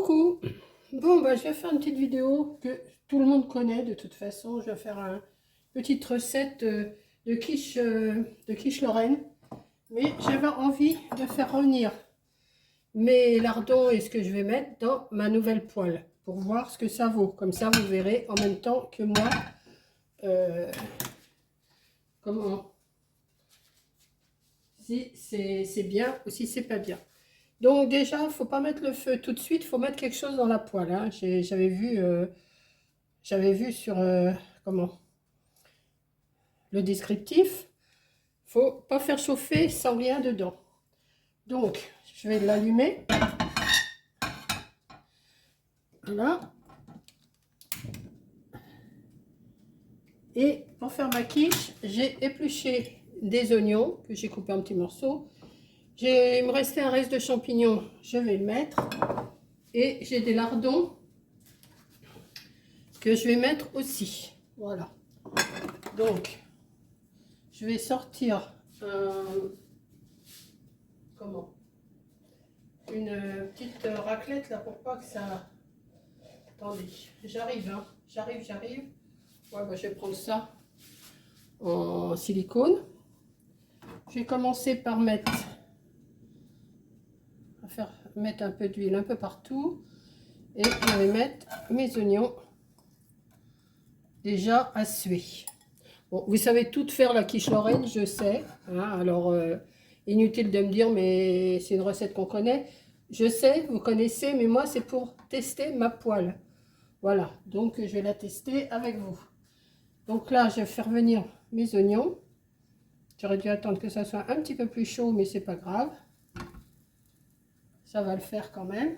Coucou. Bon, bah, je vais faire une petite vidéo que tout le monde connaît de toute façon. Je vais faire une petite recette de quiche Lorraine. Mais j'avais envie de faire revenir mes lardons et ce que je vais mettre dans ma nouvelle poêle pour voir ce que ça vaut. Comme ça, vous verrez en même temps que moi comment, si c'est bien ou si c'est pas bien. Donc déjà, il ne faut pas mettre le feu tout de suite, il faut mettre quelque chose dans la poêle. Hein. J'avais vu sur comment, le descriptif, il ne faut pas faire chauffer sans rien dedans. Donc, je vais l'allumer. Voilà. Et pour faire ma quiche, j'ai épluché des oignons que j'ai coupés en petits morceaux. Il me restait un reste de champignons, je vais le mettre. Et j'ai des lardons que je vais mettre aussi. Voilà. Donc, je vais sortir une petite raclette là pour pas que ça... Attendez, j'arrive, hein. J'arrive. Ouais, bah, je vais prendre ça en silicone. Je vais commencer par mettre un peu d'huile un peu partout. Et je vais mettre mes oignons déjà à suer. Bon, vous savez tout faire la quiche Lorraine, je sais. Hein, alors, inutile de me dire, mais c'est une recette qu'on connaît. Je sais, vous connaissez, mais moi, c'est pour tester ma poêle. Voilà, donc je vais la tester avec vous. Donc là, je vais faire venir mes oignons. J'aurais dû attendre que ça soit un petit peu plus chaud, mais c'est pas grave. Ça va le faire quand même.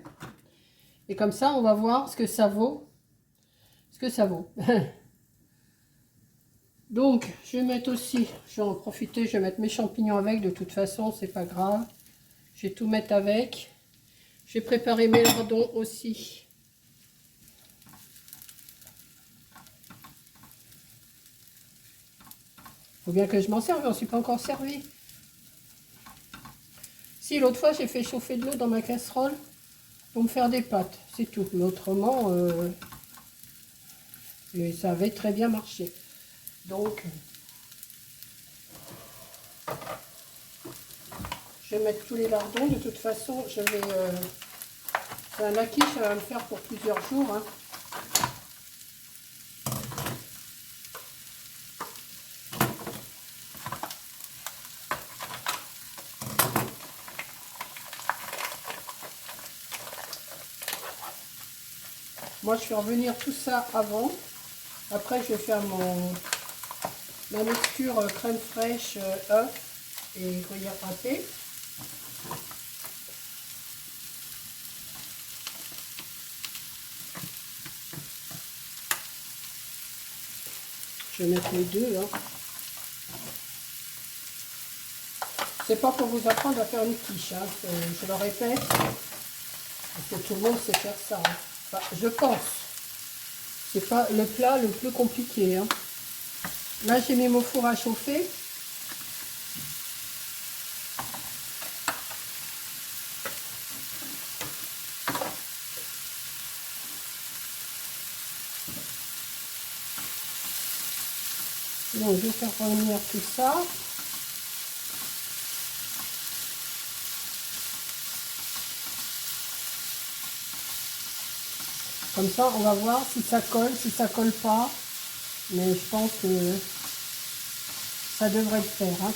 Et comme ça, on va voir ce que ça vaut. Donc, je vais mettre aussi, je vais en profiter, je vais mettre mes champignons avec. De toute façon, c'est pas grave. Je vais tout mettre avec. Je vais préparer mes lardons aussi. Faut bien que je m'en serve, j'en suis pas encore servi. Si, l'autre fois, j'ai fait chauffer de l'eau dans ma casserole pour me faire des pâtes, c'est tout. Mais autrement, ça avait très bien marché. Donc, je vais mettre tous les lardons. De toute façon, je vais... c'est un acquis, ça va me faire pour plusieurs jours. Hein. Moi, je fais revenir tout ça avant. Après, je vais faire ma mixture crème fraîche, œuf et gruyère râpée. Je vais mettre les deux. Hein. C'est pas pour vous apprendre à faire une quiche. Hein. Je le répète. Parce que tout le monde sait faire ça. Hein. Enfin, je pense. C'est pas le plat le plus compliqué. Hein. Là, j'ai mis mon four à chauffer. Donc, je vais faire revenir tout ça. Comme ça, on va voir si ça colle pas. Mais je pense que ça devrait le faire. Hein.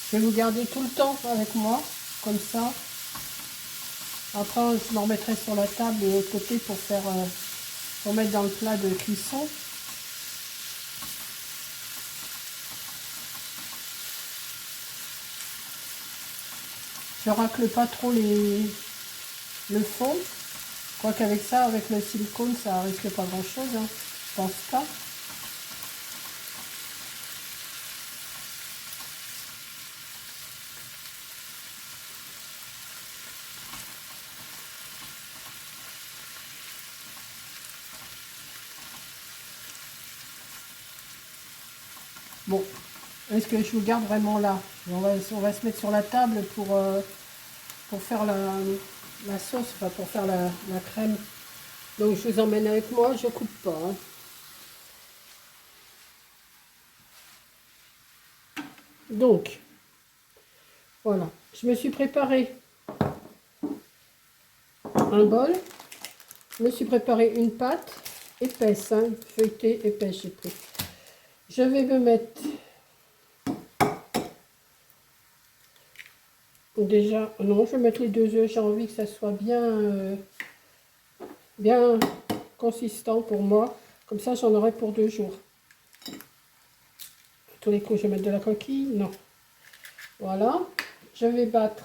Je vais vous garder tout le temps avec moi, comme ça. Après, je me remettrai sur la table de l'autre côté pour mettre dans le plat de cuisson. Je racle pas trop le fond. Quoi qu'avec ça, avec le silicone, ça risque pas grand chose. Hein. Je pense pas. Bon, est-ce que je vous garde vraiment là? On va se mettre sur la table pour faire la sauce, enfin pour faire la crème. Donc je vous emmène avec moi, je coupe pas. Hein. Donc, voilà. Je me suis préparé un bol. Je me suis préparé une pâte épaisse, hein, feuilletée épaisse, j'ai pris. Je vais me mettre déjà, non, je vais mettre les 2 œufs. J'ai envie que ça soit bien consistant pour moi. Comme ça, j'en aurai pour 2 jours. À tous les coups, je vais mettre de la coquille. Non. Voilà. Je vais battre.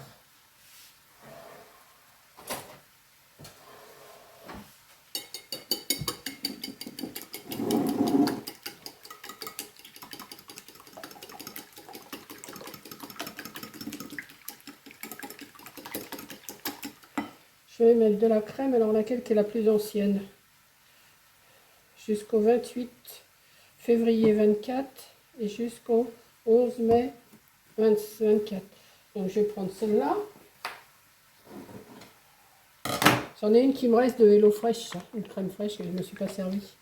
Je vais mettre de la crème, alors laquelle qui est la plus ancienne. Jusqu'au 28 février 24 et jusqu'au 11 mai 24. Donc je vais prendre celle-là. J'en ai une qui me reste de Hello Fresh, une crème fraîche que je ne me suis pas servie.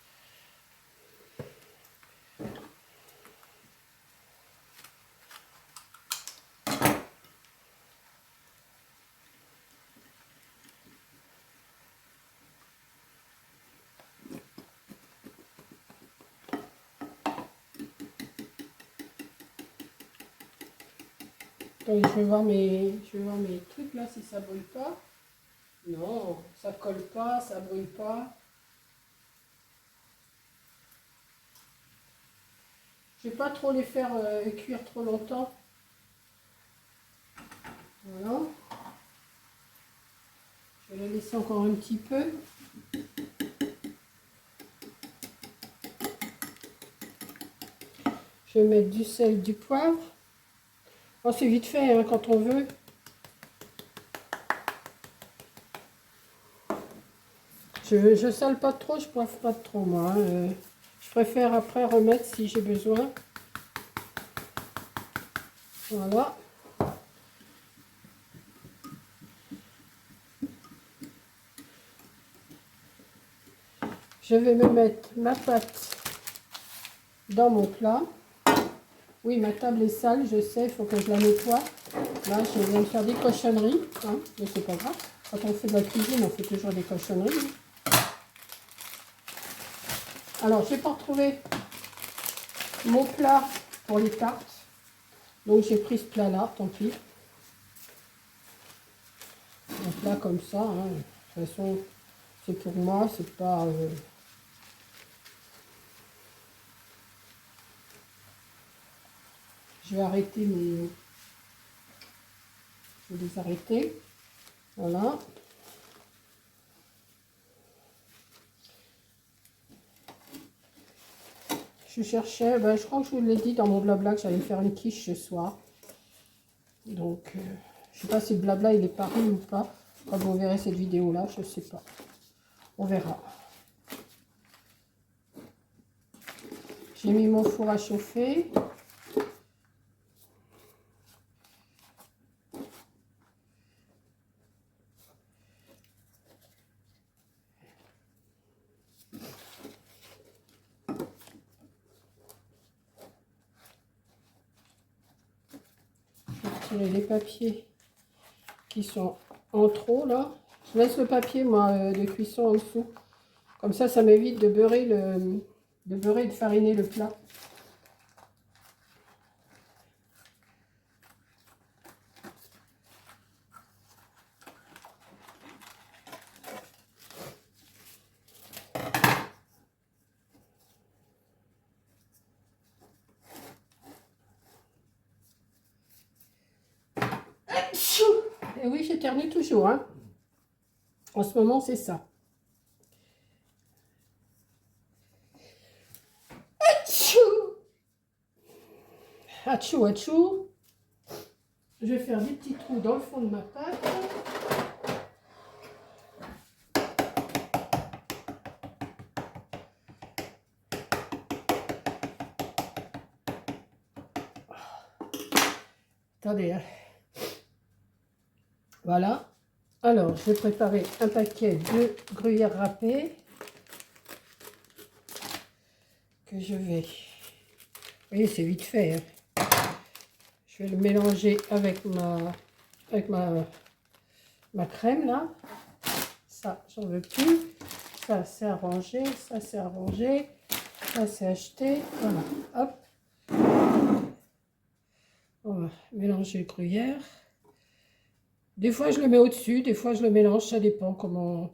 Donc, je vais voir mes trucs là si ça brûle pas. Non, ça colle pas, ça brûle pas. Je vais pas trop les faire cuire trop longtemps. Voilà. Je vais les laisser encore un petit peu. Je vais mettre du sel, du poivre. Oh, c'est vite fait hein, quand on veut. Je sale pas trop, je poivre pas trop moi. Hein. Je préfère après remettre si j'ai besoin. Voilà. Je vais me mettre ma pâte dans mon plat. Oui, ma table est sale, je sais, il faut que je la nettoie. Là, je viens de faire des cochonneries, hein, mais c'est pas grave. Quand on fait de la cuisine, on fait toujours des cochonneries. Alors, je n'ai pas retrouvé mon plat pour les tartes. Donc, j'ai pris ce plat-là, tant pis. Un plat comme ça, hein. De toute façon, c'est pour moi, c'est pas... Je vais arrêter mes... Je vais les arrêter. Voilà. Je cherchais, ben, je crois que je vous l'ai dit dans mon blabla que j'allais faire une quiche ce soir. Donc, je sais pas si le blabla il est paru ou pas. Quand vous verrez cette vidéo là, je sais pas. On verra. J'ai mis mon four à chauffer. Je vais tirer les papiers qui sont en trop là. Je laisse le papier moi de cuisson en dessous. Comme ça m'évite de beurrer et de fariner le plat. Et oui, j'éternue toujours. Hein. En ce moment, c'est ça. Atchou, atchou. Je vais faire des petits trous dans le fond de ma pâte. Attendez, hein. Voilà. Alors, je vais préparer un paquet de gruyère râpée que je vais... Vous voyez, c'est vite fait. Hein. Je vais le mélanger avec ma crème, là. Ça, j'en veux plus. Ça, c'est arrangé. Ça, c'est arrangé. Ça, c'est acheté. Voilà. Hop. On va mélanger le gruyère. Des fois, je le mets au-dessus. Des fois, je le mélange. Ça dépend comment...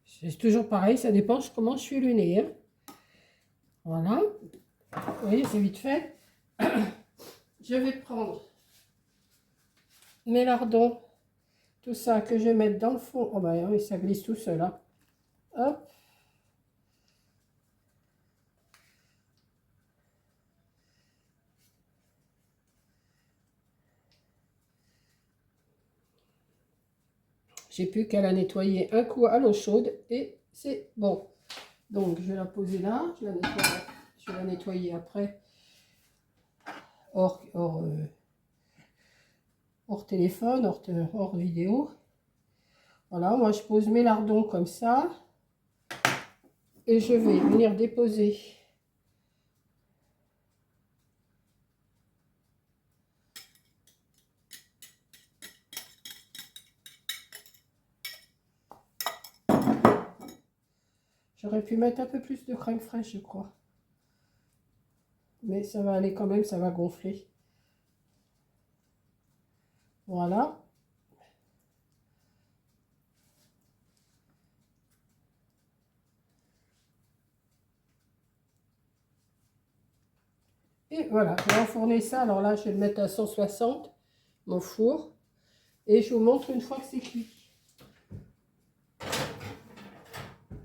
C'est toujours pareil. Ça dépend comment je suis le nez. Hein. Voilà. Vous voyez, c'est vite fait. Je vais prendre mes lardons. Tout ça que je vais mettre dans le fond. Oh ben oui, ça glisse tout seul. Hein. Hop. J'ai plus qu'à la nettoyer un coup à l'eau chaude et c'est bon. Donc je vais la poser là, je vais la nettoyer après hors téléphone, hors vidéo. Voilà, moi je pose mes lardons comme ça et je vais venir déposer j'aurais pu mettre un peu plus de crème fraîche, je crois. Mais ça va aller quand même, ça va gonfler. Voilà. Et voilà, je vais enfourner ça. Alors là, je vais le mettre à 160, mon four. Et je vous montre une fois que c'est cuit.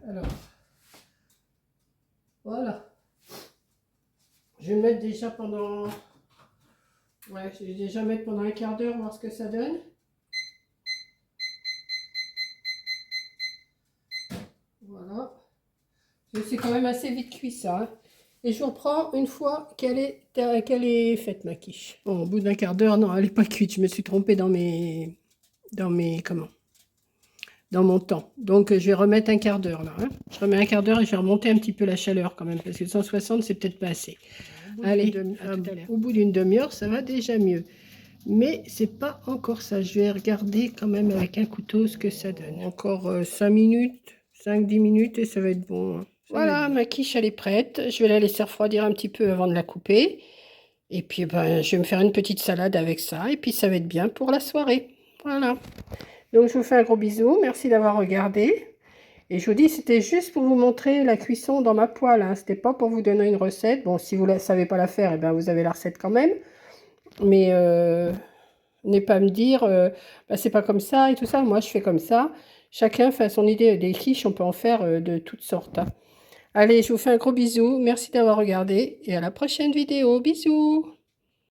Alors, voilà. Je vais le mettre déjà pendant... Ouais, je vais déjà mettre pendant un quart d'heure, voir ce que ça donne. Voilà. C'est quand même assez vite cuit ça. Hein. Et je reprends une fois qu'elle est faite, ma quiche. Bon, au bout d'un quart d'heure, non, elle n'est pas cuite. Je me suis trompée dans mes comment? Dans mon temps. Donc, je vais remettre un quart d'heure là. Hein. Je remets un quart d'heure et je vais remonter un petit peu la chaleur quand même, parce que 160, c'est peut-être pas assez. Allez, au bout d'une demi-heure, ça va déjà mieux. Mais c'est pas encore ça. Je vais regarder quand même avec un couteau ce que ça donne. Encore 5 minutes, 5-10 minutes et ça va être bon. Hein. Voilà, ma quiche elle est prête. Je vais la laisser refroidir un petit peu avant de la couper. Et puis ben, je vais me faire une petite salade avec ça. Et puis ça va être bien pour la soirée. Voilà. Donc je vous fais un gros bisou. Merci d'avoir regardé. Et je vous dis, c'était juste pour vous montrer la cuisson dans ma poêle. Hein. C'était pas pour vous donner une recette. Bon, si vous ne savez pas la faire, eh ben, vous avez la recette quand même. Mais n'est pas à me dire, bah, c'est pas comme ça et tout ça. Moi, je fais comme ça. Chacun fait son idée des quiches. On peut en faire de toutes sortes. Hein. Allez, je vous fais un gros bisou. Merci d'avoir regardé et à la prochaine vidéo. Bisous!